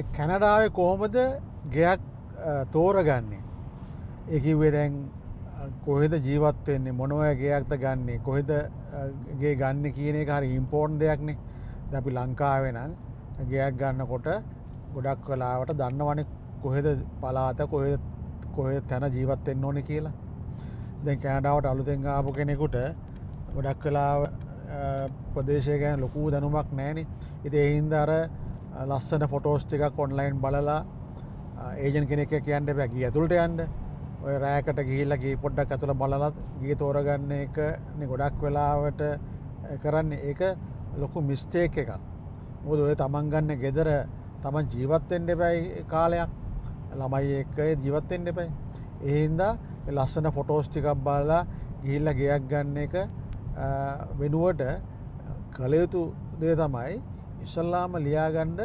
කැනඩාවේ කොහොමද ගෙයක් තෝරගන්නේ? ඒ කිව්වේ දැන් කොහෙද ජීවත් වෙන්නේ, මොන වගේ ගෙයක්ද ගන්නෙ, කොහෙද ගේ ගන්න කියන එක හරි ඉම්පෝර්ටන්ට් දෙයක්නේ. දැන් අපි ලංකාවේ නම් ගෙයක් ගන්නකොට ගොඩක් වෙලාවට දන්නවනේ කොහෙද පළාත, කොහෙද තැන ජීවත් වෙන්න ඕනේ කියලා. දැන් කැනඩාවට අලුතෙන් ආපු කෙනෙකුට ගොඩක් වෙලාව ප්‍රදේශය ගැන ලොකු දැනුමක් නැහැනේ. ඉතින් ඒ හින්දා අර ලස්සන ෆොටෝස් ටිකක් ඔන්ලයින් බලලා ඒජන්ට් කෙනෙක් කියන්න බෑ ගිය ඇතුළට යන්න. ඔය රෑකට ගිහිල්ලා ගේ පොඩ්ඩක් ඇතුළ බලලා ගේ තෝරගන්න එක නේ ගොඩක් වෙලාවට කරන්නේ. ඒක ලොකු මිස්ටේක් එකක්. මොකද ඔය තමන් ගන්න ගෙදර තමන් ජීවත් වෙන්න එපයි කාලයක්. ළමයි එක්ක ජීවත් වෙන්න එපයි. ඒ හින්දා ලස්සන ෆොටෝස් ටිකක් බලලා ගිහිල්ලා ගෙයක් ගන්න එක වෙනුවට කළ යුතු දේ තමයි ඉස්සල්ලාම ලියාගන්න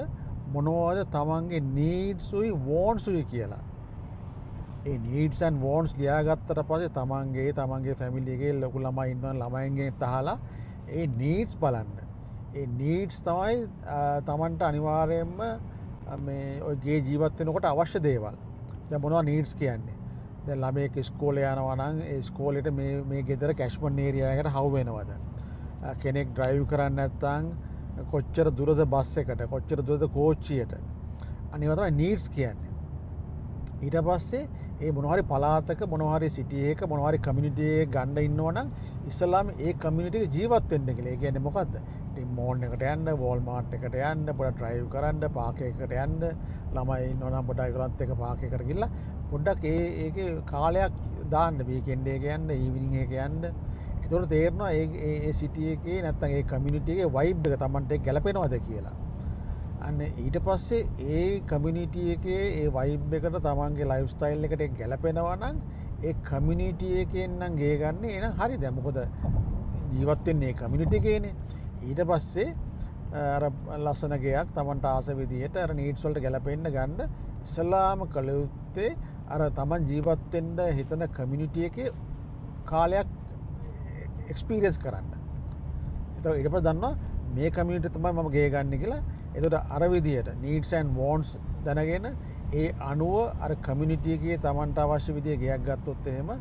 මොනවද තමන්ගේ නීඩ්සුයි වෝන්ට්සුයි කියලා. ඒ නීඩ්ස් ඇන්ඩ් වෝන්ට්ස් ලියාගත්තට පස්සේ තමන්ගේ ෆැමිලි එකේ ලොකු ළමයි ඉන්නවා ළමයින්ගෙන් අහලා ඒ නීඩ්ස් බලන්න. ඒ නීඩ්ස් තමයි තමන්ට අනිවාර්යයෙන්ම මේ ඔය ගේ ජීවත් වෙනකොට අවශ්‍ය දේවල්. දැන් මොනවද නීඩ්ස් කියන්නේ? දැන් ළමයෙක් ඉස්කෝලේ යනවා නම් ඒ ඉස්කෝලේට මේ ගෙදර කැෂ්මන් ඒරියා එකට හවු වෙනවද? කෙනෙක් ඩ්‍රයිව් කරන්නේ නැත්නම් කොච්චර දුරද බස් එකට, කොච්චර දුරද කෝච්චියට. අනිවා තමයි නීඩ්ස් කියන්නේ. ඊට පස්සේ ඒ මොනවා හරි පළාතක, මොනවා හරි සිටි එක, මොනවා හරි කමියුනිටි එකක ගන්න ඉන්නවනම් ඉස්සලාම ඒ කමියුනිටි එක ජීවත් වෙන්න කියලා. ඒ කියන්නේ මොකද්ද? ඉතින් මෝල් එකට යන්න, වෝල්මාර්ට් එකට යන්න, පොඩ ඩ්‍රයිව් කරන්න, පාක් එකකට යන්න, ළමයි ඉන්නවනම් පොඩ ඒගොල්ලන්ත් එක්ක පාක් එකකට ගිහලා පොඩ්ඩක් ඒකේ කාලයක් දාන්න, වීකෙන්ඩ් එක යන්න, ඊවිනිං එක යන්න. ඒතකොට තේරෙනවා ඒ සිටි එකේ නැත්නම් ඒ කමියුනිටි එකේ වයිබ් එක Tamanට ගැලපෙනවද කියලා. අන්න ඊට පස්සේ ඒ කමියුනිටි එකේ ඒ වයිබ් එකට තමන්ගේ ලයිෆ් ස්ටයිල් එකට ගැලපෙනවා නම් ඒ කමියුනිටි එකෙන් නම් ගේ ගන්න එහෙනම් හරි. දැන් මොකද ජීවත් වෙන්නේ ඒ කමියුනිටි එකේනේ. ඊට පස්සේ අර ලස්සන ගෙයක් තමන්ට ආස විදියට අර නීඩ්ස් වලට ගැලපෙන්න ගන්න ඉස්ලාම කළ යුත්තේ අර තමන් ජීවත් වෙන්න හිතන කමියුනිටි එකේ කාලයක් එක්ස්පීරියන්ස් කරන්න. එතකොට ඊට පස්සේ දන්නවා මේ කමියුනිටි තමයි මම ගේ ගන්න කියලා. එතකොට අර විදියට නීඩ්ස් ඇන්ඩ් වෝන්ට්ස් දැනගෙන ඒ අනුව අර කමියුනිටි එකේ තමන්ට අවශ්‍ය විදිය ගෙයක් ගත්තොත් එහෙම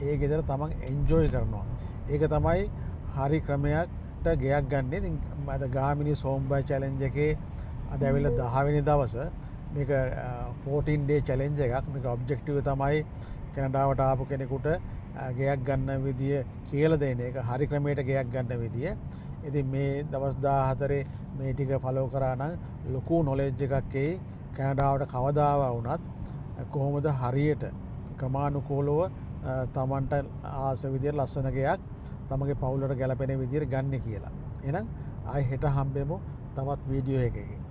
ඒ ගෙදර තමන් එන්ජොයි කරනවා. ඒක තමයි හරි ක්‍රමයකට ගෙයක් ගන්න. ඉතින් අද ගාමිණී සෝම්බයි චැලෙන්ජ් එකේ අද ඇවිල්ලා 10 වෙනි දවස මේක 14 day චැලෙන්ජ් එකක්. මේක ඔබ්ජෙක්ටිව් තමයි කැනඩාවට ආපු කෙනෙකුට ගෙයක් ගන්න විදිය කියලා දෙන එක. හරි ක්‍රමයට ගෙයක් ගන්න විදිය. ඉතින් මේ දවස් 14 මේ ටික ෆලෝ කරා නම් ලොකු නොලෙජ් එකක් එයි. කැනඩාවට කවදාව වුණත් කොහොමද හරියට ක්‍රමානුකූලව තමන්ට ආස විදියට ලස්සන ගෙයක් තමගේ පවුලට ගැලපෙන විදියට ගන්න කියලා. එහෙනම් ආයි හෙට හම්බෙමු තවත් වීඩියෝ එකකින්.